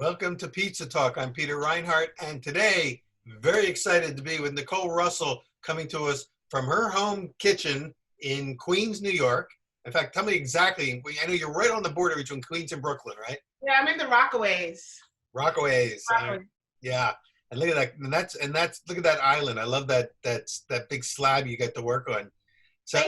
Welcome to Pizza Talk. I'm Peter Reinhardt, and today, very excited to be with Nicole Russell, coming to us from her home kitchen in Queens, New York. In fact, tell me exactly. I know you're right on the border between Queens and Brooklyn, right? Yeah, I'm in the Rockaways. Rockaways. Rockaways. Yeah, and look at that. And that's look at that island. I love that big slab you get to work on. So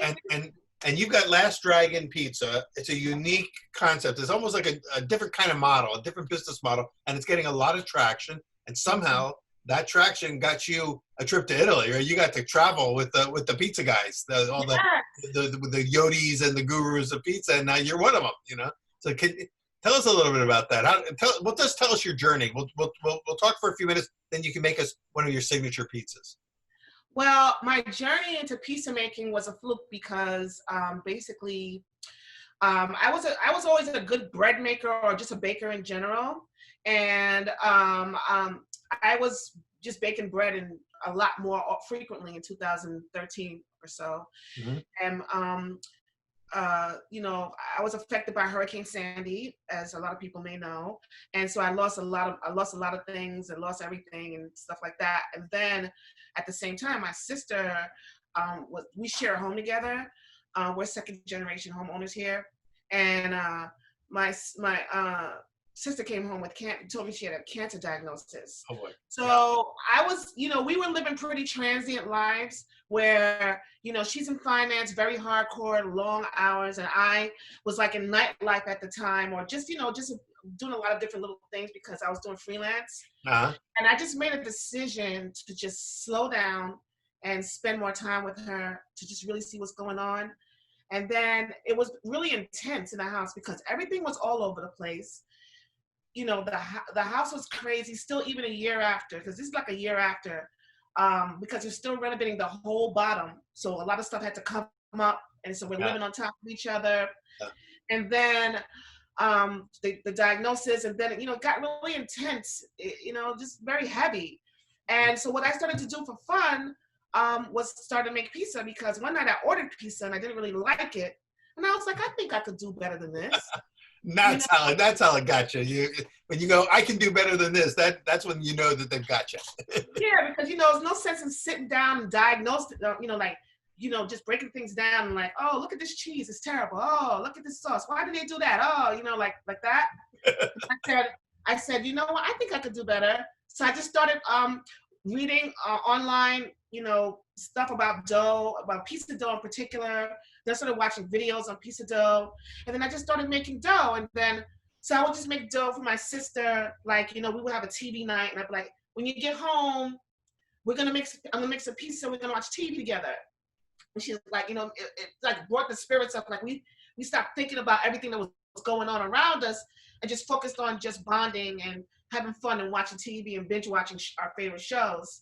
and you've got Last Dragon Pizza. It's a unique concept. It's almost like a different kind of model, a different business model, and it's getting a lot of traction. And somehow that traction got you a trip to Italy, or you got to travel with the pizza guys, the Yodis and the gurus of pizza, and now you're one of them. You know, so tell us a little bit about that. Just tell us your journey. We'll talk for a few minutes, then you can make us one of your signature pizzas. Well, my journey into pizza making was a fluke because basically I was always a good bread maker or just a baker in general, and I was just baking bread and a lot more frequently in 2013 or so. Mm-hmm. And you know, I was affected by Hurricane Sandy, as a lot of people may know, and so I lost a lot of things and lost everything and stuff like that. And then at the same time, my sister, we share a home together. We're second generation homeowners here, and my sister came home with told me she had a cancer diagnosis. Oh boy. So I was, you know, we were living pretty transient lives where, you know, she's in finance, very hardcore, long hours, and I was like in nightlife at the time, or just, you know, just doing a lot of different little things because I was doing freelance. Uh-huh. And I just made a decision to just slow down and spend more time with her to just really see what's going on. And then it was really intense in the house because everything was all over the place. You know, the house was crazy still, even a year after, because this is like a year after, because we're still renovating the whole bottom. So a lot of stuff had to come up. And so we're living on top of each other. Yeah. And then the diagnosis, and then, you know, it got really intense, you know, just very heavy. And so what I started to do for fun was start to make pizza, because one night I ordered pizza and I didn't really like it. And I was like, I think I could do better than this. That's how it got you. When you go, I can do better than this. That's when you know that they've got you. Yeah, because, you know, there's no sense in sitting down and diagnosing, you know, like, you know, just breaking things down and like, oh, look at this cheese, it's terrible. Oh, look at this sauce. Why did they do that? Oh, you know, like that. I said, you know what? I think I could do better. So I just started reading online, you know, stuff about dough, about pizza dough in particular. Then I started watching videos on pizza dough, and then I just started making dough. And then, so I would just make dough for my sister. Like, you know, we would have a TV night, and I'd be like, when you get home, I'm gonna mix a pizza. We're gonna watch TV together. And she's like, you know, it like brought the spirits up. Like we stopped thinking about everything that was going on around us, and just focused on just bonding and having fun and watching TV and binge watching our favorite shows.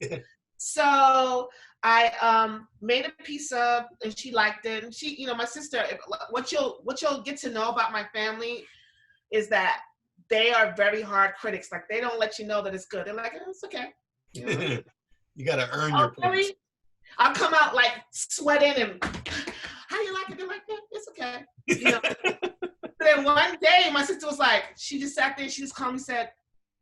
So I made a pizza and she liked it. And she, you know, my sister, what you'll get to know about my family is that they are very hard critics. Like, they don't let you know that it's good. They're like, it's okay. You know? You got to earn your place. Really? I'll come out like sweating and, how do you like it? They're like, it's okay. You know? Then one day my sister was like, she just sat there and she just calmly said,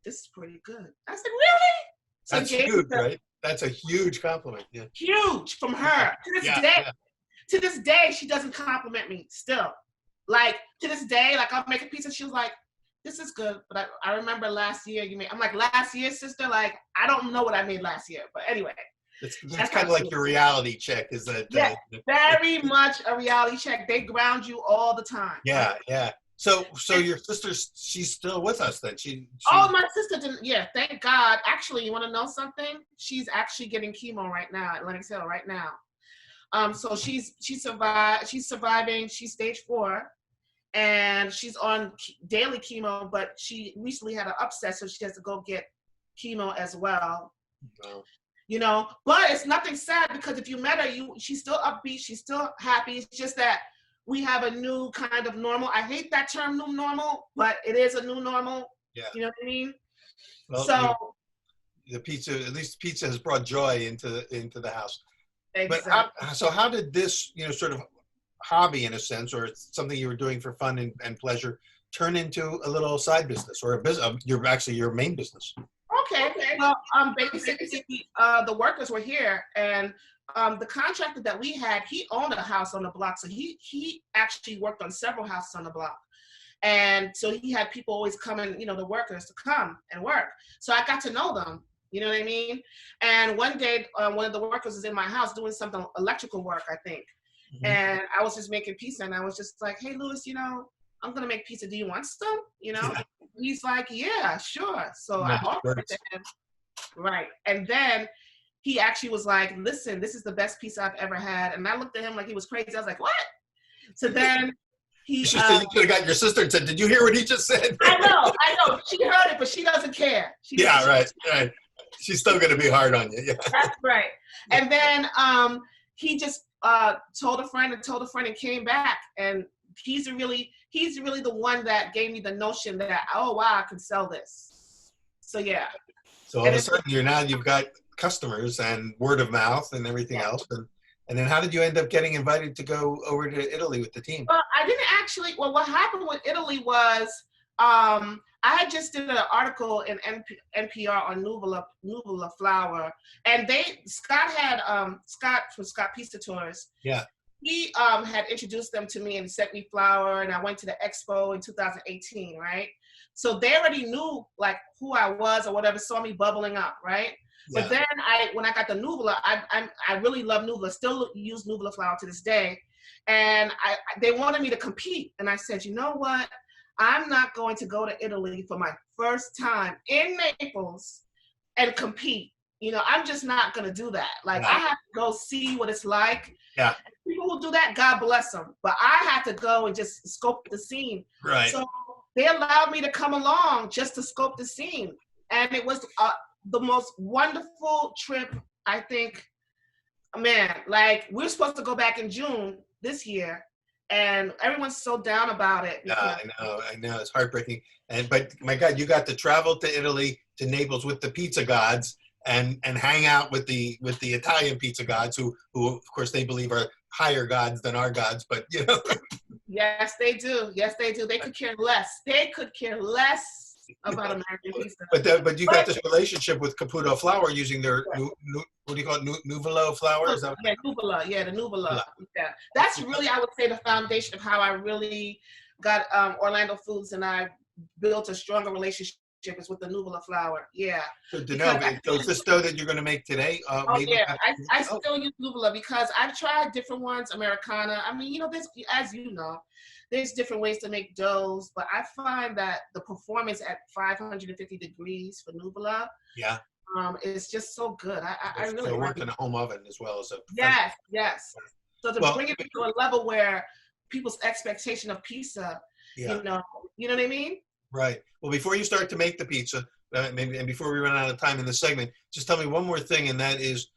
this is pretty good. I said, really? So that's huge, right? That's a huge compliment. Yeah. Huge from her. To this day. Yeah. To this day, she doesn't compliment me still. Like, to this day, like, I'll make a pizza. She was like, this is good. But I remember last year you made. I'm like, last year, sister? Like, I don't know what I made last year. But anyway. That's kind of like your reality check, is that? Yeah, very much a reality check. They ground you all the time. Yeah, yeah. So your sister, she's still with us then? Oh, my sister didn't. Yeah, thank God. Actually, you want to know something? She's actually getting chemo right now at Lenox Hill right now. So she survived. She's surviving. She's stage 4, and she's on daily chemo. But she recently had an upset, so she has to go get chemo as well. Wow. You know, but it's nothing sad, because if you met her, she's still upbeat. She's still happy. It's just that we have a new kind of normal. I hate that term, new normal, but it is a new normal. Yeah. You know what I mean? Well, so the pizza, at least pizza has brought joy into the house. Exactly. But so how did this, you know, sort of hobby, in a sense, or something you were doing for fun and pleasure, turn into a little side business or a business? Your main business. Okay. Well, basically, the workers were here, and the contractor that we had, he owned a house on the block, so he actually worked on several houses on the block. And so he had people always coming, the workers to come and work. So I got to know them, you know what I mean? And one day, one of the workers was in my house doing something electrical work, I think. Mm-hmm. And I was just making pizza, and I was just like, hey, Louis, I'm going to make pizza. Do you want some? Yeah. He's like, yeah, sure. So I offered it to him. Right. And then he actually was like, listen, this is the best pizza I've ever had. And I looked at him like he was crazy. I was like, what? So then you could have got your sister and said, did you hear what he just said? I know. She heard it, but she doesn't care. Right. She's still going to be hard on you. Yeah. That's right. And then he just told a friend and came back. And he's really the one that gave me the notion that, oh, wow, I can sell this. So, yeah. So all of a sudden you've got customers and word of mouth and everything else. And then how did you end up getting invited to go over to Italy with the team? Well, I didn't actually. Well, what happened with Italy was I had just did an article in NPR on Nuvola flour, and Scott from Scott Pizza Tours. Yeah. He had introduced them to me and sent me flour, and I went to the expo in 2018, right? So they already knew like who I was or whatever, saw me bubbling up, right? Yeah. But then when I got the Nuvola, I really love Nuvola, still use Nuvola flour to this day. And they wanted me to compete. And I said, you know what? I'm not going to go to Italy for my first time in Naples and compete. I'm just not going to do that. Like, I have to go see what it's like. Yeah. People who do that, God bless them. But I had to go and just scope the scene. Right. So they allowed me to come along just to scope the scene. And it was the most wonderful trip, I think. Man, like, we're supposed to go back in June this year, and everyone's so down about it. Yeah, I know. It's heartbreaking. But my God, you got to travel to Italy, to Naples with the pizza gods and hang out with the Italian pizza gods who of course they believe are higher gods than our gods, but Yes, they do. They could care less about American pizza. But you got this relationship with Caputo flour using their what do you call it, Nuvola flour? Is that Nuvola? Yeah, the Nuvola. Yeah, that's really, I would say, the foundation of how I really got Orlando Foods, and I built a stronger relationship is with the Nuvola flour. Yeah. So is this dough that you're going to make today? I still use Nuvola because I've tried different ones, Americana. I mean, there's different ways to make doughs, but I find that the performance at 550 degrees for Nuvola, is just so good. I really work in a home oven as well as a yes. So to bring it to a level where people's expectation of pizza, you know what I mean? Right. Well, before you start to make the pizza, and before we run out of time in this segment, just tell me one more thing, and that is,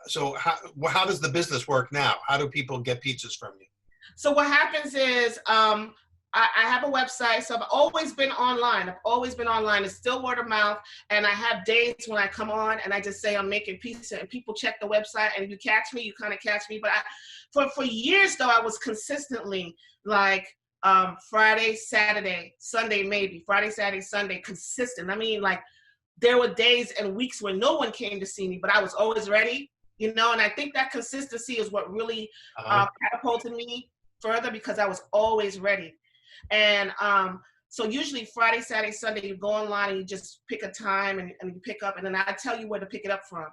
so how does the business work now? How do people get pizzas from you? So what happens is, I have a website, so I've always been online. It's still word of mouth, and I have days when I come on and I just say I'm making pizza, and people check the website, and if you catch me, you kind of catch me. But for years though, I was consistently like Friday, Saturday, Sunday, maybe Friday, Saturday, Sunday, consistent. I mean, like, there were days and weeks where no one came to see me, but I was always ready, and I think that consistency is what really catapulted me further, because I was always ready. And so usually Friday, Saturday, Sunday, you go online and you just pick a time and you pick up, and then I tell you where to pick it up from.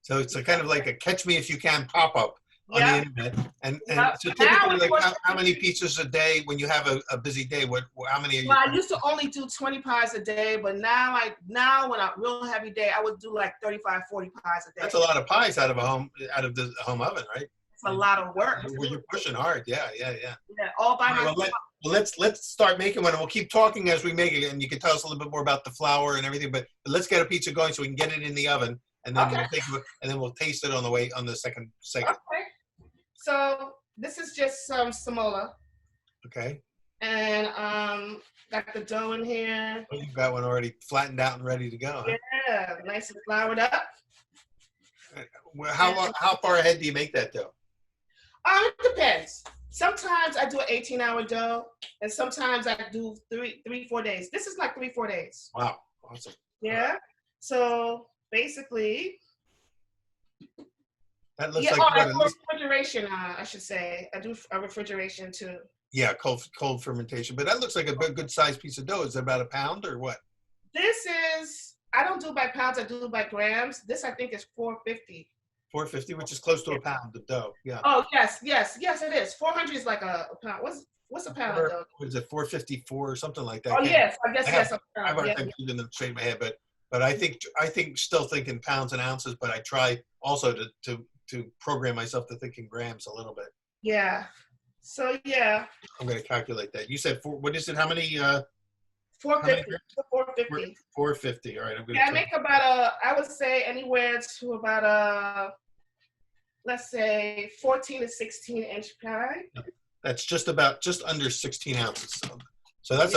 So it's kind of like a catch me if you can pop-up on the internet. And so typically, like, how many pizzas a day when you have a busy day? How many are you? Well, I used to only do 20 pies a day, but now when a real heavy day, I would do like 35, 40 pies a day. That's a lot of pies out of the home oven, right? It's a lot of work. You're pushing hard. Yeah. Yeah, all by myself. Well, let's start making one, and we'll keep talking as we make it, and you can tell us a little bit more about the flour and everything. But let's get a pizza going so we can get it in the oven, and then we'll taste it on the second segment. Okay. So this is just some semola. Okay. And got the dough in here. Oh, you've got one already flattened out and ready to go. Huh? Yeah, nice and floured up. How far ahead do you make that dough? It depends. Sometimes I do an 18-hour dough, and sometimes I do 4 days. This is like 4 days. Wow, awesome. Yeah. So basically, That looks yeah. like Oh, I what, do at a least, refrigeration. I should say I do a refrigeration too. yeah, cold fermentation. But that looks like a good sized piece of dough. Is it about a pound or what? This is. I don't do by pounds. I do by grams. This I think is 450. 450, which is close to a pound of dough. Yeah. Oh yes, it is. 400 is like a pound. What's a pound of dough? What is it, 454 or something like that? Oh yes, I guess I yes. have, A I have a pound. hard time keeping them straight in my head, but I think still thinking pounds and ounces, but I try also to program myself to think in grams a little bit. Yeah. So yeah. I'm going to calculate that. You said what is it? How many? 450. 450. 450. All right. I'm going Yeah, to I make about I would say anywhere to about let's say 14 to 16-inch pie. That's just under 16 ounces. So that's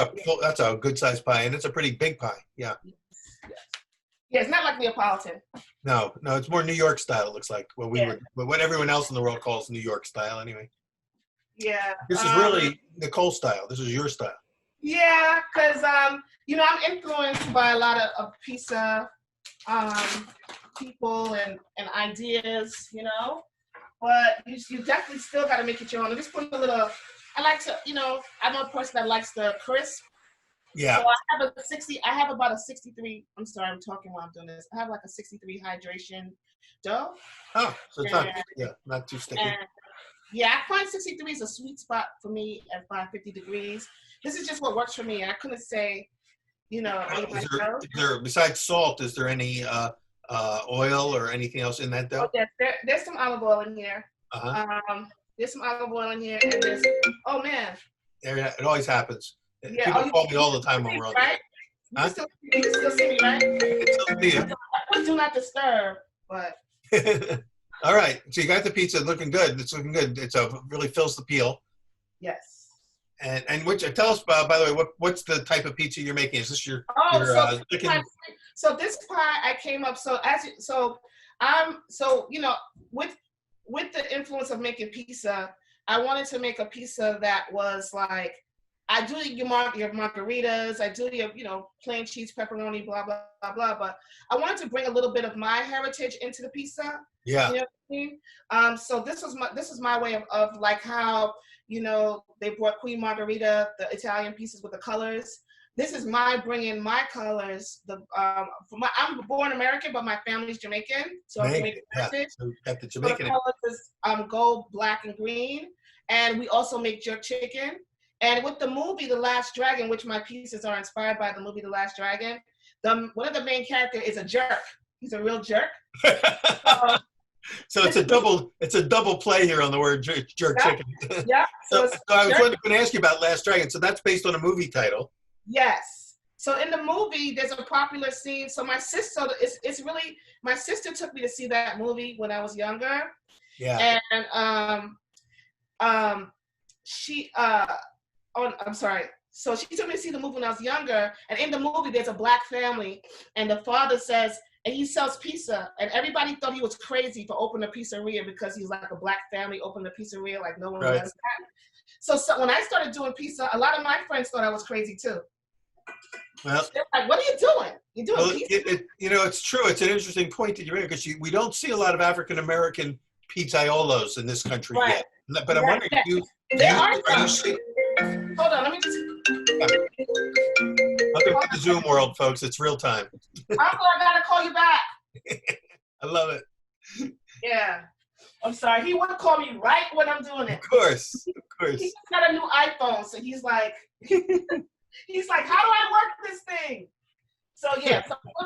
a good sized pie, and it's a pretty big pie. Yeah. Yeah, it's not like Neapolitan. No, it's more New York style. It looks like what everyone else in the world calls New York style, anyway. Yeah. This is really Nicole style. This is your style. Yeah, because I'm influenced by a lot of pizza people and ideas, but you definitely still got to make it your own. I just put a little. I like to, I'm a person that likes the crisp. Yeah. So I have about a 63. I'm sorry, I'm talking while I'm doing this. I have like a 63 hydration dough. Oh, so it's not too sticky. Yeah, I find 63 is a sweet spot for me at 550 degrees. This is just what works for me. I couldn't say, Is there besides salt, is there any oil or anything else in that dough? Oh, yes, there's some olive oil in here. Uh-huh. There's some olive oil in here, and there's It always happens. Yeah, people call me all the time when we're on. Right? Huh? You can still see me, right? I can still see you. I put do not disturb, but. All right, so you got the pizza looking good. It's looking good. Really fills the peel. Yes. And which tell us by the way, what's the type of pizza you're making? Is this your chicken? So this pie I came up with the influence of making pizza, I wanted to make a pizza that was like, I do your margaritas, I do your plain cheese, pepperoni, blah blah blah blah. But I wanted to bring a little bit of my heritage into the pizza. Yeah. You know what I mean? So this is my way of like how they brought Queen Margarita, the Italian pieces with the colors. This is my bringing my colors. I'm born American, but my family's Jamaican, so I'm Jamaican heritage. So got the Jamaican. So the colors is gold, black, and green, and we also make jerk chicken. And with the movie The Last Dragon, which my pieces are inspired by the movie The Last Dragon, one of the main characters is a jerk. He's a real jerk. So it's a double play here on the word jerk chicken. Yeah. So I was going to ask you about Last Dragon. So that's based on a movie title. Yes. So in the movie, there's a popular scene. So my sister took me to see that movie when I was younger. Yeah. And I'm sorry. So she took me to see the movie when I was younger. And in the movie, there's a black family, and the father says, and he sells pizza, and everybody thought he was crazy for opening a pizzeria because he's like a black family opening a pizzeria, like no one does that. So when I started doing pizza, a lot of my friends thought I was crazy too. Well, they're like, "What are you doing? You're doing pizza?" It's true. It's an interesting point that you made because we don't see a lot of African American pizzaiolos in this country yet. But I'm wondering, are you seeing? Hold on, let me just. Welcome to the Zoom world, folks. It's real time. Uncle, I gotta call you back. I love it. Yeah. I'm sorry. He would call me right when I'm doing it. Of course. He's got a new iPhone, so he's like, how do I work this thing? So yeah, so I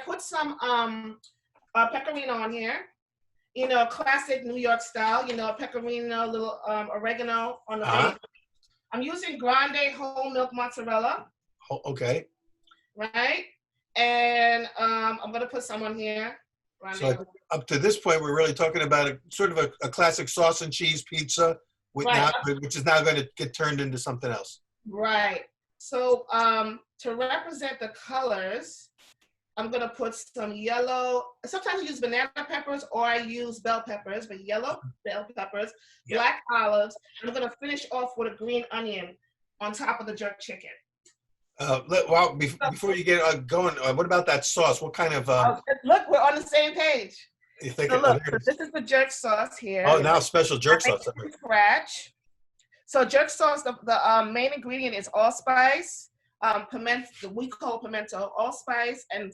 put some pecorino on here. Classic New York style. Pecorino, little oregano on the base. I'm using grande whole milk mozzarella. Okay. Right, and I'm gonna put some on here. So up to this point, we're really talking about a classic sauce and cheese pizza, which is now going to get turned into something else. Right. So to represent the colors, I'm gonna put some yellow. Sometimes I use banana peppers or I use bell peppers, but yellow bell peppers, black olives. And I'm gonna finish off with a green onion on top of the jerk chicken. Before you get going, what about that sauce? What kind of? Look, we're on the same page. You think? So look, so this is the jerk sauce here. Oh, now special jerk sauce. From scratch. So jerk sauce, the main ingredient is allspice, pimento. We call pimento, allspice, and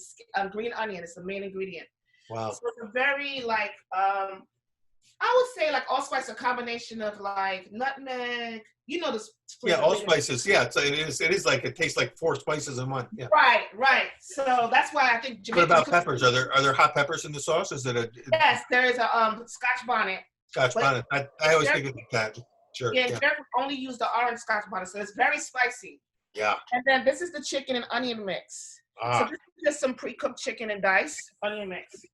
green onion is the main ingredient. Wow. So it's a very like I would say like allspice, a combination of like nutmeg. You know this. Yeah, allspices. Yeah, it is like it tastes like 4 spices in one. Yeah. Right. So that's why I think. What about peppers? Are there hot peppers in the sauce? Is it a? Yes, there is a Scotch bonnet. Scotch bonnet. I always think of that. Sure. Yeah, Jerk only use the orange Scotch bonnet, so it's very spicy. Yeah. And then this is the chicken and onion mix. So this is just some pre-cooked chicken and dice onion mix.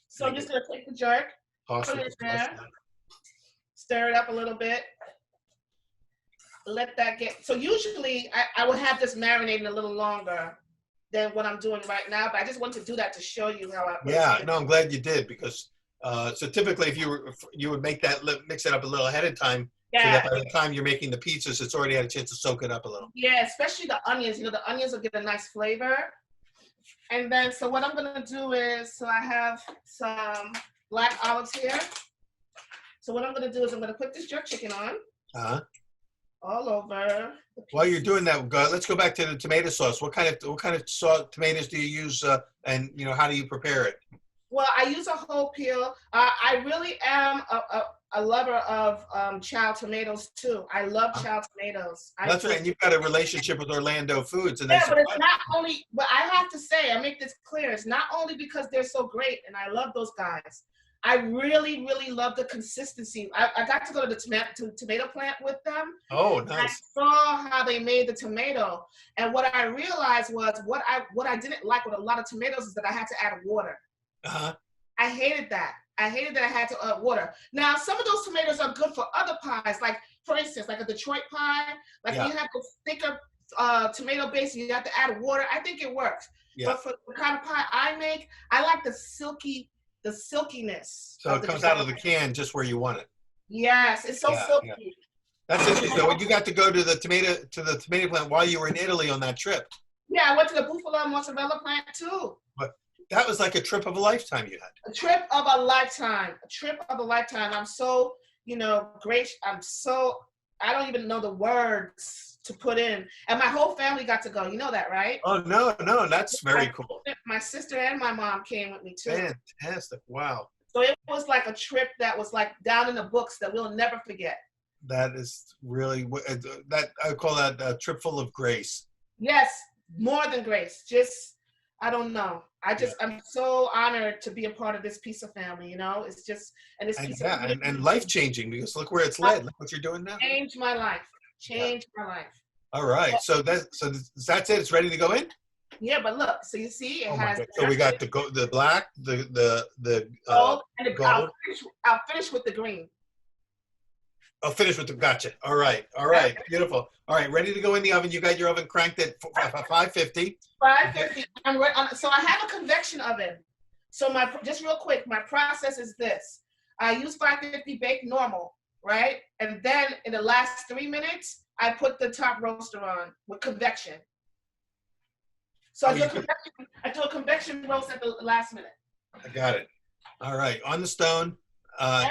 So I'm just gonna take the jerk, put it in there, stir it up a little bit. Let that get, so usually I would have this marinating a little longer than what I'm doing right now, but I just wanted to do that to show you how I put it. No, I'm glad you did, because so typically if you would make that, mix it up a little ahead of time, so that by the time you're making the pizzas, it's already had a chance to soak it up a little. Yeah, especially the onions, the onions will get a nice flavor. And then, so what I'm gonna do is, so I have some black olives here. So what I'm gonna do is I'm gonna put this jerk chicken on. All over. While you're doing that, let's go back to the tomato sauce. What kind of tomatoes do you use, and how do you prepare it? Well, I use a whole peel. I really am a lover of chow tomatoes too. I love chow tomatoes. That's right, and you've got a relationship with Orlando Foods, and but it's not only. But I have to say, I make this clear. It's not only because they're so great, and I love those guys. I really, really love the consistency. I got to go to the tomato plant with them. Oh, nice. I saw how they made the tomato. And what I realized was what I didn't like with a lot of tomatoes is that I had to add water. I hated that. I hated that I had to add water. Now, some of those tomatoes are good for other pies. Like, for instance, like a Detroit pie. Like, you have to thicker tomato base and you have to add water. I think it works. Yeah. But for the kind of pie I make, I like the silkiness. So it comes out of the can just where you want it. Yes, it's so silky. Yeah. That's interesting. So you got to go to the tomato plant while you were in Italy on that trip. Yeah, I went to the Buffalo mozzarella plant too. But that was like a trip of a lifetime you had. A trip of a lifetime. A trip of a lifetime. I'm so, great. I don't even know the words to put in. And my whole family got to go. You know that, right? Oh, no. That's very cool. My sister and my mom came with me too. Fantastic. Wow. So it was like a trip that was like down in the books that we'll never forget. That is really, I call that a trip full of grace. Yes, more than grace. Just, I don't know. I'm so honored to be a part of this pizza family, It's just, and life-changing, because look where it's led. Look what you're doing now. Changed my life. My life. All right. So that's it. It's ready to go in? Yeah, but look, so you see, it has. So we got the black, the gold, and the gold. I'll finish with the green. I'll finish with the gotcha. All right. Beautiful. All right, ready to go in the oven. You got your oven cranked at 550. 550. So I have a convection oven. So just real quick, my process is this. I use 550 bake normal, right? And then in the last 3 minutes, I put the top roaster on with convection. So I do a convection roast at the last minute. I got it. All right, on the stone,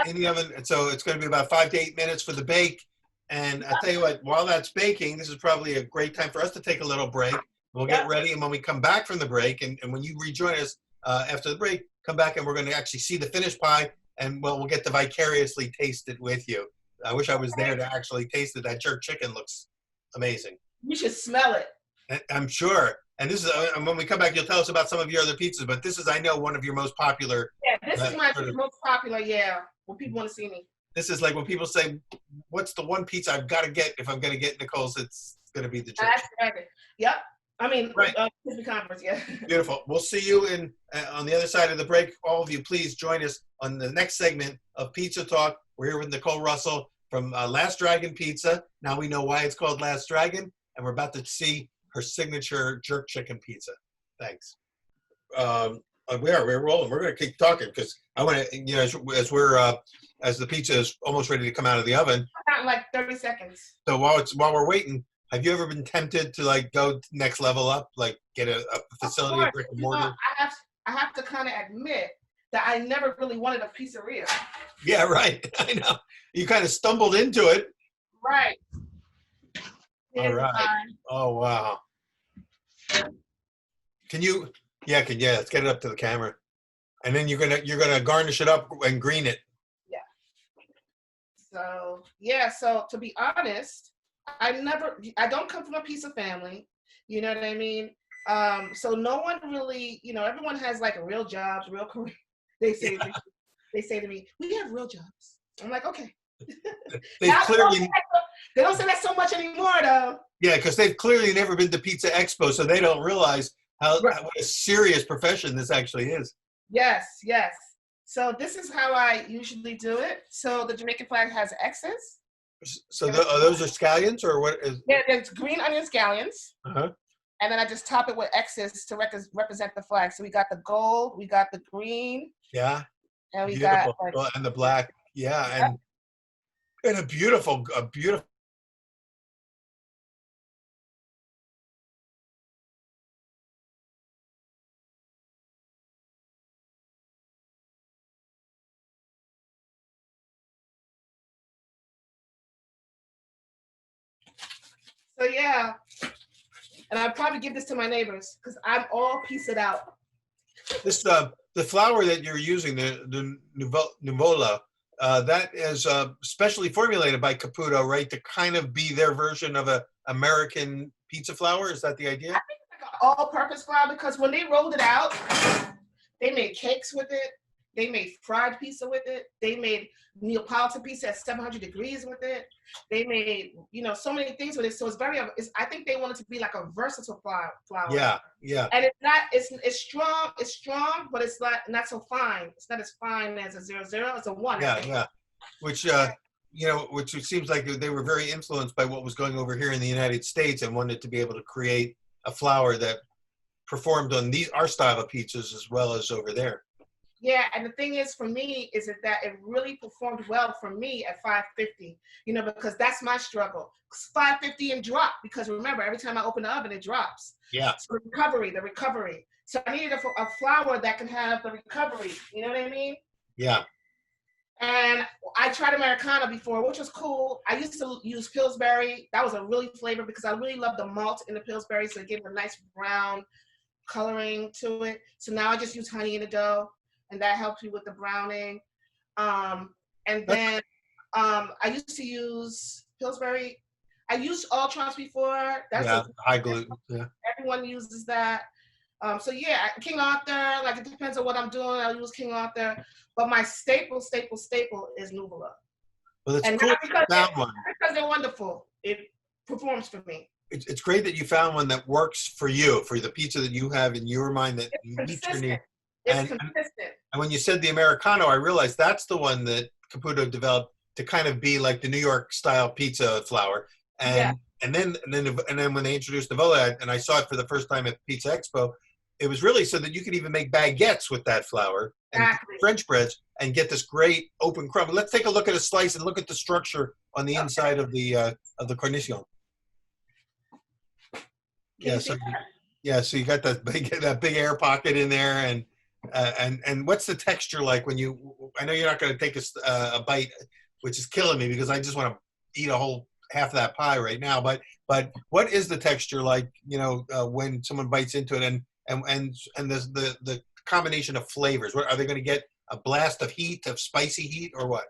in the oven. So it's going to be about 5 to 8 minutes for the bake. And I tell you what, while that's baking, this is probably a great time for us to take a little break. We'll get ready, and when we come back from the break, and when you rejoin us after the break, come back and we're going to actually see the finished pie, and we'll get to vicariously taste it with you. I wish I was there to actually taste it. That jerk chicken looks amazing. You should smell it. I'm sure. And this is when we come back, you'll tell us about some of your other pizzas. But this is, I know, one of your most popular. Yeah, this is my most popular. Yeah, when people want to see me. This is like when people say, "What's the one pizza I've got to get if I'm going to get Nicole's?" It's going to be the jerk. Yep. I mean, right. Converse, yeah. Beautiful. We'll see you on the other side of the break. All of you, please join us on the next segment of Pizza Talk. We're here with Nicole Russell from Last Dragon Pizza. Now we know why it's called Last Dragon, and we're about to see her signature jerk chicken pizza. Thanks. We're rolling. We're going to keep talking because I want to, you know, as we're as the pizza is almost ready to come out of the oven. Not in like 30 seconds. So while we're waiting, have you ever been tempted to like go next level up, like get a facility, a brick and mortar? You know, I have to kind of admit that I never really wanted a pizzeria. Yeah, right. I know. You kind of stumbled into it. Right. All right. Oh wow. Can you? Yeah. Let's get it up to the camera, and then you're gonna garnish it up and green it. Yeah. So yeah. So to be honest, I don't come from a pizza family. You know what I mean? So no one really, you know, everyone has like real jobs, real career. They say to me, we have real jobs. I'm like, okay. They don't say that so much anymore, though. Yeah, because they've clearly never been to Pizza Expo, so they don't realize what a serious profession this actually is. Yes. So this is how I usually do it. So the Jamaican flag has X's. So those are scallions, or what is? Yeah, there's green onion scallions. Uh-huh. And then I just top it with X's to represent the flag. So we got the gold, we got the green. Yeah. And we beautiful. got and the black. Yeah, and a beautiful. So yeah, and I'd probably give this to my neighbors because I'm all pieced out. This the flour that you're using, the Nuvola, that is specially formulated by Caputo, right? To kind of be their version of a American pizza flour. Is that the idea? I think it's like an all-purpose flour because when they rolled it out, they made cakes with it. They made fried pizza with it. They made Neapolitan pizza at 700 degrees with it. They made, you know, so many things with it. So I think they wanted to be like a versatile flour. Yeah. And it's strong, but it's not so fine. It's not as fine as a 00. It's a 1. Yeah. Which, you know, which it seems like they were very influenced by what was going over here in the United States and wanted to be able to create a flour that performed on our style of pizzas as well as over there. Yeah, and the thing is for me is that it really performed well for me at 550, you know, because that's my struggle. 550 and drop, because remember, every time I open the oven, it drops. Yeah. So the recovery. So I needed a flour that can have the recovery, you know what I mean? Yeah. And I tried Americano before, which was cool. I used to use Pillsbury. That was a really flavor because I really love the malt in the Pillsbury, so it gave it a nice brown coloring to it. So now I just use honey in the dough. And that helps me with the browning. And then I used to use Pillsbury. I used Ultrons before. That's high gluten. Yeah. Everyone uses that. So yeah, King Arthur, like it depends on what I'm doing. I'll use King Arthur. But my staple is Nuvola. Well, it's cool because they're wonderful. It performs for me. It's great that you found one that works for you, for the pizza that you have in your mind that meets your need. It's consistent. And when you said the Americano, I realized that's the one that Caputo developed to kind of be like the New York style pizza flour. And then when they introduced Nuvola, and I saw it for the first time at Pizza Expo, it was really so that you could even make baguettes with that flour and French breads and get this great open crumb. Let's take a look at a slice and look at the structure on the inside of the cornichon. So you got that big air pocket in there, and what's the texture like when you? I know you're not going to take a bite, which is killing me because I just want to eat a whole half of that pie right now. But what is the texture like? You know, when someone bites into it, and the combination of flavors. What are they going to get? A blast of heat, of spicy heat, or what?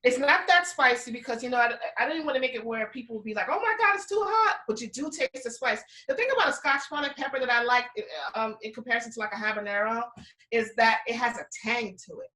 It's not that spicy because, you know, I don't even want to make it where people will be like, oh my God, it's too hot. But you do taste the spice. The thing about a Scotch bonnet pepper that I like in comparison to like a habanero is that it has a tang to it.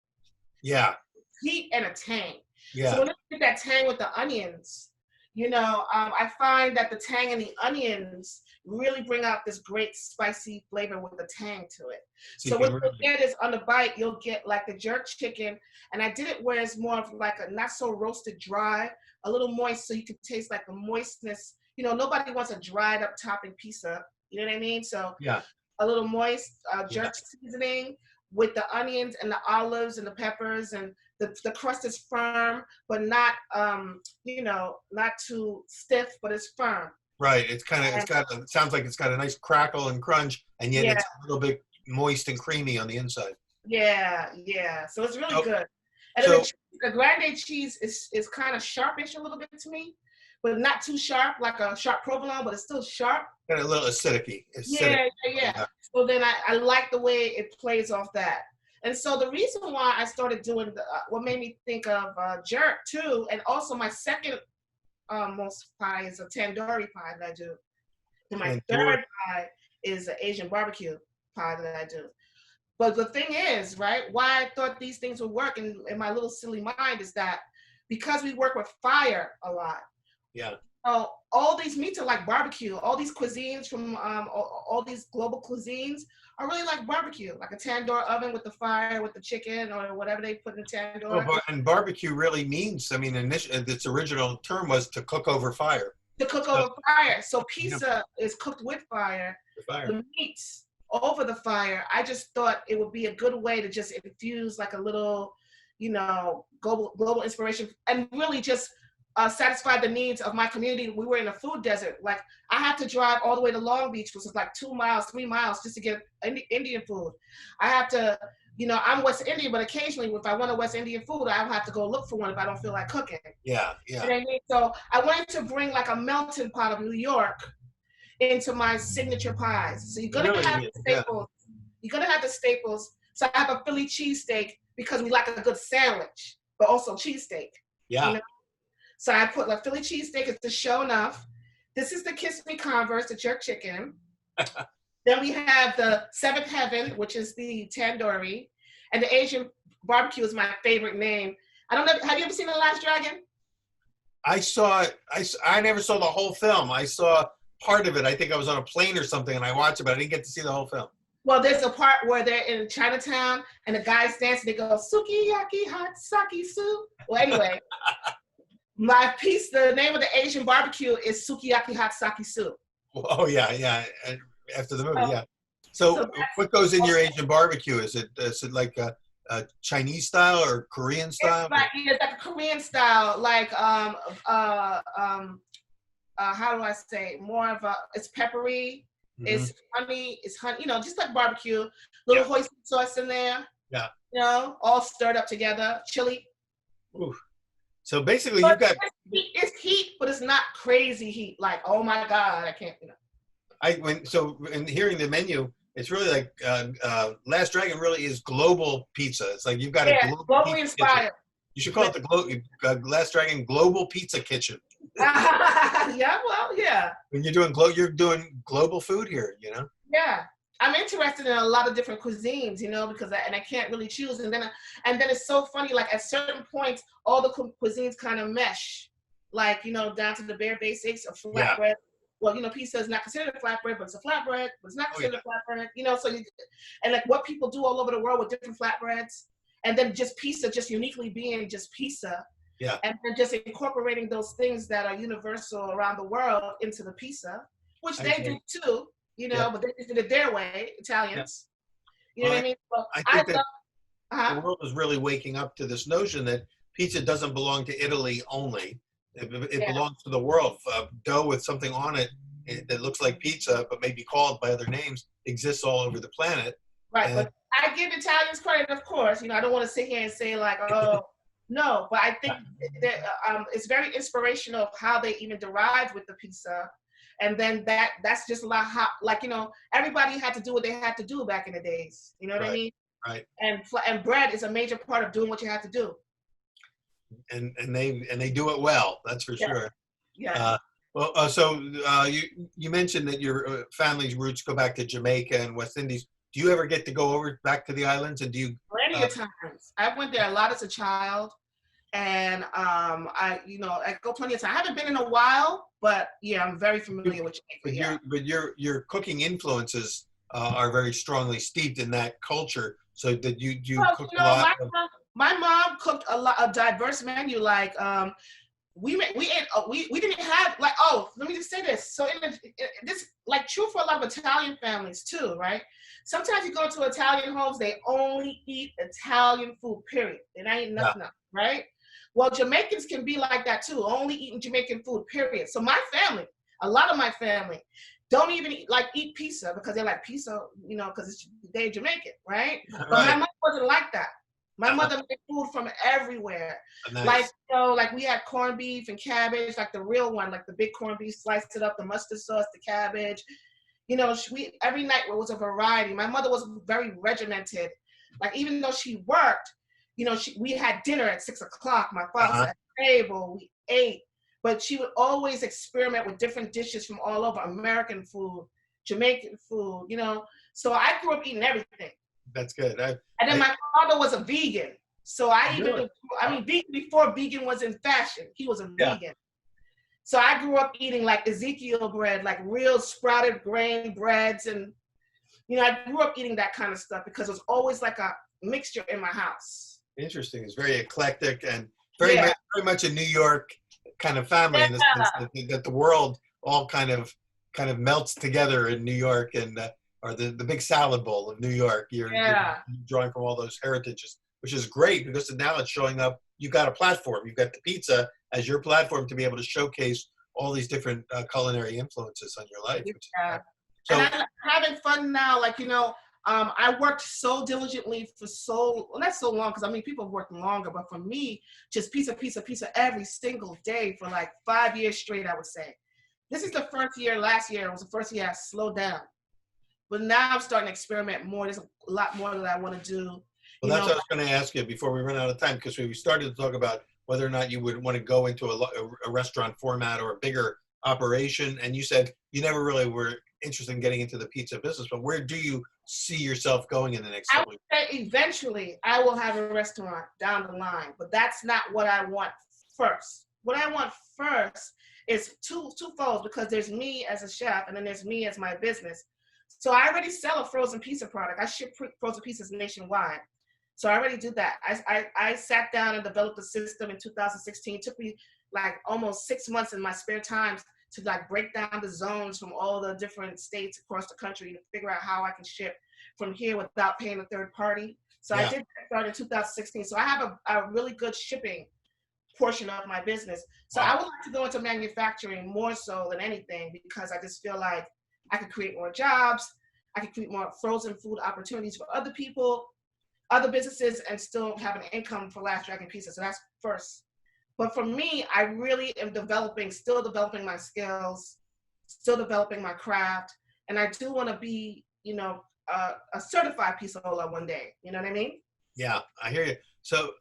Yeah. Heat and a tang. Yeah. So when you get that tang with the onions, you know, I find that the tang and the onions really bring out this great spicy flavor with the tang to it. So what you'll get is on the bite, you'll get like the jerk chicken. And I did it where it's more of like a not so roasted dry, a little moist so you can taste like the moistness. You know, nobody wants a dried up topping pizza. You know what I mean? So yeah. a little moist jerk seasoning with the onions and the olives and the peppers, and the crust is firm, but not not too stiff, but it's firm. Right. It sounds like it's got a nice crackle and crunch, and yet Yeah, it's a little bit moist and creamy on the inside. yeah. So it's really good. And then So the grande cheese is kind of sharpish a little bit to me, but not too sharp, like a sharp provolone, but it's still sharp. got a little acidic. Yeah. So then I like the way it plays off that. And so the reason why I started doing what made me think of jerk too, and also my second most pie is a tandoori pie that I do. And my third pie is an Asian barbecue pie that I do. But the thing is, right, why I thought these things would work in my little silly mind is that because we work with fire a lot. Yeah. All these meats are like barbecue. All these cuisines from all these global cuisines are really like barbecue, like a tandoor oven with the fire, with the chicken or whatever they put in the tandoor. Well, and barbecue really means, I mean, its original term was to cook over fire. To cook over fire. So pizza is cooked with fire. The meats over the fire. I just thought it would be a good way to just infuse like a little, global inspiration and really just satisfy the needs of my community. We were in a food desert. Like I had to drive all the way to Long Beach, which is like 2 miles, 3 miles just to get Indian food. I have to, I'm West Indian, but occasionally if I want a West Indian food, I have to go look for one if I don't feel like cooking. Yeah. You know what I mean? So I wanted to bring like a melting pot of New York into my signature pies. So you're gonna have the staples. You're gonna have the staples. So I have a Philly cheesesteak because we like a good sandwich, but also cheesesteak. Yeah. So I put like Philly cheesesteak is the show enough. This is the Kiss Me Converse, the jerk chicken. Then we have the Seventh Heaven, which is the tandoori, and the Asian barbecue is my favorite name. I don't know. Have you ever seen The Last Dragon? I saw it. I never saw the whole film. I saw part of it. I think I was on a plane or something, and I watched it, but I didn't get to see the whole film. Well, there's a part where they're in Chinatown, and the guys dancing. They go sukiyaki hot sake soup. Well, anyway, the name of the Asian barbecue is sukiyaki hot sake soup. Oh yeah. After the movie, yeah. So what goes in your Asian barbecue? Is it like a Chinese style or Korean style? It's like a Korean style, like how do I say? More of it's peppery, it's honey, just like barbecue. Little hoisin sauce in there. Yeah. All stirred up together. Chili. Ooh. So basically, you've got it's heat, but it's not crazy heat. Like, oh my God, I can't. In hearing the menu, it's really like Last Dragon really is global pizza. It's like you've got a globally inspired. Kitchen. You should call it the Last Dragon Global Pizza Kitchen. Yeah. When you're doing global food here, Yeah, I'm interested in a lot of different cuisines, because I can't really choose. And then it's so funny. Like at certain points, all the cuisines kind of mesh. Like down to the bare basics of flatbread. Yeah. Well, pizza is not considered a flatbread, but it's a flatbread. But it's not considered a flatbread. And like what people do all over the world with different flatbreads, and then just pizza, just uniquely being just pizza. Yeah. And then just incorporating those things that are universal around the world into the pizza, which they do too, but they did it their way, Italians. Yeah. You know what I mean? So I think the world is really waking up to this notion that pizza doesn't belong to Italy only. It belongs to the world. Dough with something on it that looks like pizza, but may be called by other names, exists all over the planet. Right, but I give Italians credit, of course. I don't want to sit here and say like, oh, no, but I think that it's very inspirational of how they even derived with the pizza. And then that's just a lot how, everybody had to do what they had to do back in the days. You know what I mean? Right. And bread is a major part of doing what you have to do. And they do it well. That's for sure. Yeah. So you mentioned that your family's roots go back to Jamaica and West Indies. Do you ever get to go back to the islands? And do you? Plenty of times. I went there a lot as a child, and I go plenty of times. I haven't been in a while, but yeah, I'm very familiar with Jamaica. But your cooking influences are very strongly steeped in that culture. So did you cook a lot? My mom cooked a diverse menu. Like we didn't have like, let me just say this. So this like true for a lot of Italian families too, right? Sometimes you go to Italian homes, they only eat Italian food, period. They don't eat nothing else, right? Well, Jamaicans can be like that too, only eating Jamaican food, period. So my family, a lot of my family, don't even eat pizza because they're like pizza, because they're Jamaican, right? But my mother wasn't like that. My mother made food from everywhere. Nice. Like we had corned beef and cabbage, like the real one, like the big corned beef, sliced it up, the mustard sauce, the cabbage. Every night it was a variety. My mother was very regimented. Like even though she worked, we had dinner at 6 o'clock. My father was at the table, we ate. But she would always experiment with different dishes from all over, American food, Jamaican food, So I grew up eating everything. That's good. And then my father was a vegan. So vegan before vegan was in fashion. He was a vegan. So I grew up eating like Ezekiel bread, like real sprouted grain breads. And, I grew up eating that kind of stuff because it was always like a mixture in my house. Interesting. It's very eclectic and very much a New York kind of family in the sense that the world all kind of melts together in New York and or the big salad bowl of New York. You're drawing from all those heritages, which is great because now it's showing up. You've got a platform. You've got the pizza as your platform to be able to showcase all these different culinary influences on your life. So, and I'm having fun now. Like, I worked so diligently for not so long, because people have worked longer, but for me, just pizza every single day for like 5 years straight, I would say. This is the first year, last year, was the first year I slowed down. But now I'm starting to experiment more. There's a lot more that I want to do. Well, that's what I was going to ask you before we run out of time, because we started to talk about whether or not you would want to go into a restaurant format or a bigger operation. And you said you never really were interested in getting into the pizza business, but where do you see yourself going in the next couple of years? I would say eventually I will have a restaurant down the line, but that's not what I want first. What I want first is twofold, because there's me as a chef and then there's me as my business. So I already sell a frozen pizza product. I ship frozen pizzas nationwide. So I already do that. I sat down and developed a system in 2016. It took me like almost 6 months in my spare time to like break down the zones from all the different states across the country to figure out how I can ship from here without paying a third party. So I did that start in 2016. So I have a really good shipping portion of my business. So I would like to go into manufacturing more so than anything, because I just feel like I could create more jobs. I could create more frozen food opportunities for other people, other businesses, and still have an income for Last Dragon Pizza. So that's first. But for me, I really am still developing my skills, still developing my craft. And I do want to be, a certified pizzaola one day. You know what I mean? Yeah, I hear you. So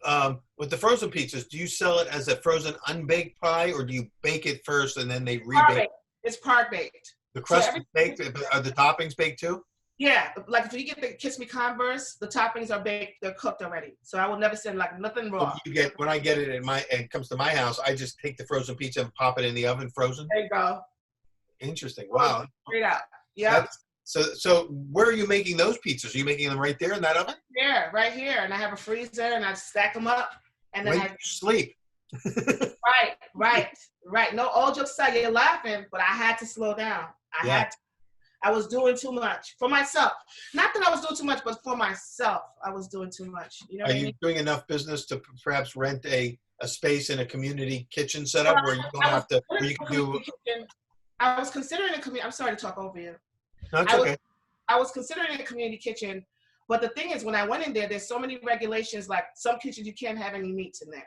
with the frozen pizzas, do you sell it as a frozen unbaked pie, or do you bake it first and then they rebake? It's part baked. The crust is baked? Are the toppings baked too? Yeah, like if you get the Kiss Me Converse, the toppings are baked, they're cooked already. So I will never send like nothing raw. When I get it it comes to my house, I just take the frozen pizza and pop it in the oven frozen. There you go. Interesting. Wow. Straight out. Yeah. So where are you making those pizzas? Are you making them right there in that oven? Yeah, right here. And I have a freezer and I stack them up. And then I sleep. Right. No, all jokes aside, you're laughing, but I had to slow down. I was doing too much for myself. Not that I was doing too much, but for myself, I was doing too much. You know what I mean? Are you doing enough business to perhaps rent a space in a community kitchen setup where you don't have to, where you can do? I was considering a community. I'm sorry to talk over you. No, it's okay. I was considering a community kitchen, but the thing is, when I went in there's so many regulations. Like some kitchens, you can't have any meats in there.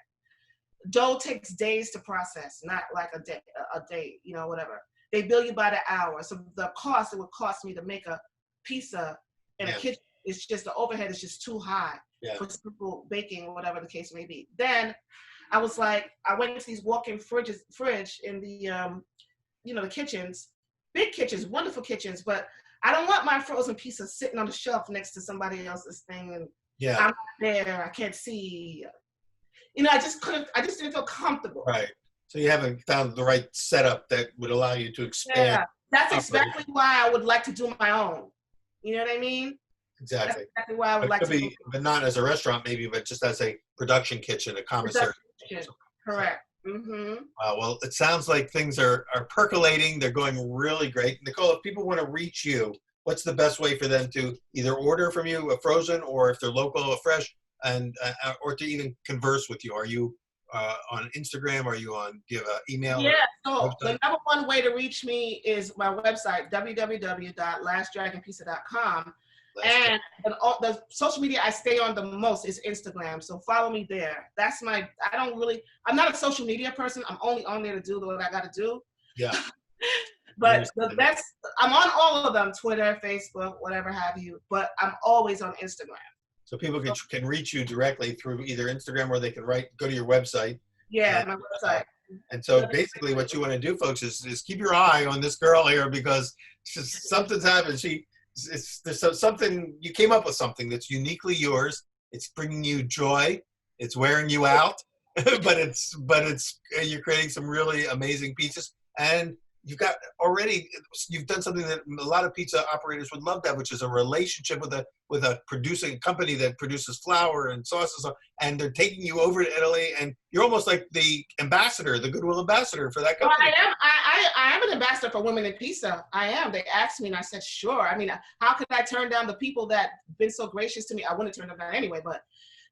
Dough takes days to process, not like a day, whatever. They bill you by the hour. So the cost it would cost me to make a pizza in a kitchen, it's just the overhead is just too high for simple baking or whatever the case may be. Then I was like, I went into these walk-in fridge in the, the kitchens, big kitchens, wonderful kitchens, but I don't want my frozen pizza sitting on the shelf next to somebody else's thing. And I'm not there, I can't see. I just didn't feel comfortable. Right. So you haven't found the right setup that would allow you to expand. Yeah, that's exactly why I would like to do my own. You know what I mean? Exactly. That's exactly why I would like to do. But not as a restaurant maybe, but just as a production kitchen, a commissary. Correct. Mm-hmm. Well, it sounds like things are percolating. They're going really great. Nicole, if people want to reach you, what's the best way for them to either order from you a frozen, or if they're local, a fresh, and or to even converse with you? Are you on Instagram? Are you on? Do you have an email or Yeah, so website? the number one way to reach me is my website, www.lastdragonpizza.com. Last And the social media I stay on the most is Instagram. So follow me there. I'm not a social media person. I'm only on there to do what I got to do. Yeah. But I'm on all of them, Twitter, Facebook, whatever have you. But I'm always on Instagram. So people can reach you directly through either Instagram, or they can go to your website. Yeah, And, my website. and so basically what you want to do, folks, is keep your eye on this girl here, because something's happened. There's something, you came up with something that's uniquely yours. It's bringing you joy. It's wearing you out, but you're creating some really amazing pizzas. And you've done something that a lot of pizza operators would love to have, which is a relationship with a producing company that produces flour and sauces, and they're taking you over to Italy, and you're almost like the ambassador, the goodwill ambassador for that company. Well, I am. I am an ambassador for Women in Pizza. I am. They asked me, and I said, sure. I mean, how could I turn down the people that been so gracious to me? I wouldn't turn them down anyway, but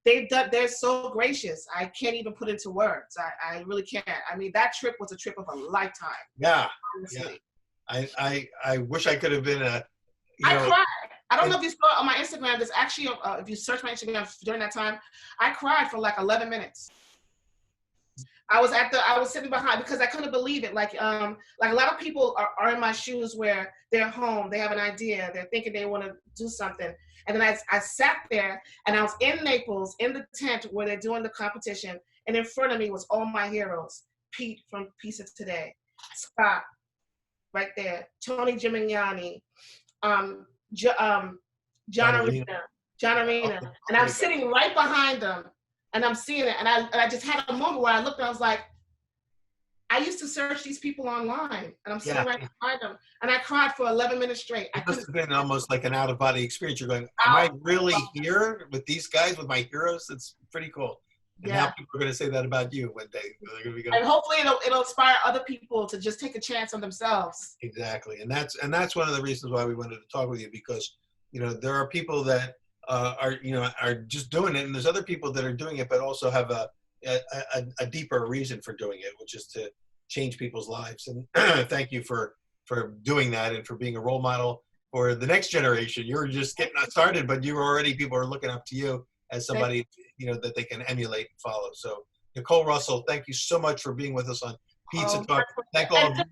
they're so gracious. I can't even put into words. I really can't. I mean, that trip was a trip of a lifetime. Yeah. Honestly. Yeah. I wish I could have been I cried. I don't know if you saw on my Instagram. There's actually, if you search my Instagram during that time, I cried for like 11 minutes. I was sitting behind because I couldn't believe it. Like a lot of people are in my shoes where they're home, they have an idea, they're thinking they want to do something. And then I sat there, and I was in Naples in the tent where they're doing the competition. And in front of me was all my heroes. Pete from Pizza Today, Scott right there, Tony Gimignani, John Arena. And I'm sitting right behind them, and I'm seeing it. And I just had a moment where I looked and I was like, I used to search these people online, and I'm sitting right behind them, and I cried for 11 minutes straight. It must have been almost like an out-of-body experience. You're going, am I really here with these guys, with my heroes? It's pretty cool. And now people are going to say that about you one day. They're going to be going, and hopefully it'll inspire other people to just take a chance on themselves. Exactly. And that's one of the reasons why we wanted to talk with you, because, there are people that are just doing it, and there's other people that are doing it, but also have a deeper reason for doing it, which is to change people's lives. And thank you for doing that, and for being a role model for the next generation. You're just getting started, but people are looking up to you as somebody, that they can emulate and follow. So Nicole Russell, thank you so much for being with us on Pizza Talk. Thank all of you.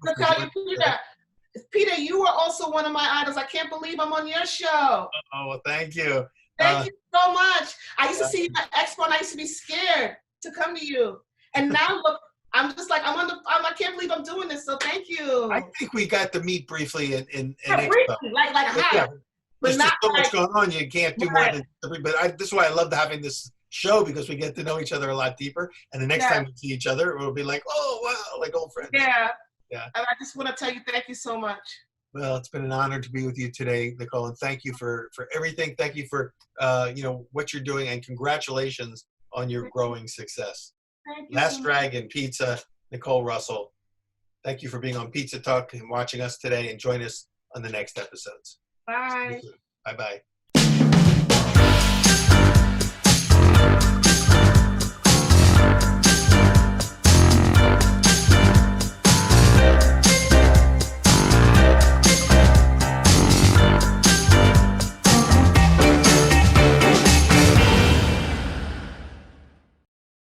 Peter, you were also one of my idols. I can't believe I'm on your show. Oh, well, thank you. Thank you so much. I used to see you at Expo, and I used to be scared to come to you. And now look, I'm just like, I can't believe I'm doing this. So thank you. I think we got to meet briefly in briefly, like hi. Yeah. But There's not so much going on. You can't do more than this is why I love having this show, because we get to know each other a lot deeper. And the next time we see each other, we'll be like, oh, wow, like old friends. Yeah. Yeah. And I just want to tell you, thank you so much. Well, it's been an honor to be with you today, Nicole, and thank you for everything. Thank you for what you're doing, and congratulations on your growing success. Thank you. Last Dragon Pizza, Nicole Russell. Thank you for being on Pizza Talk and watching us today, and join us on the next episodes. Bye. Bye-bye.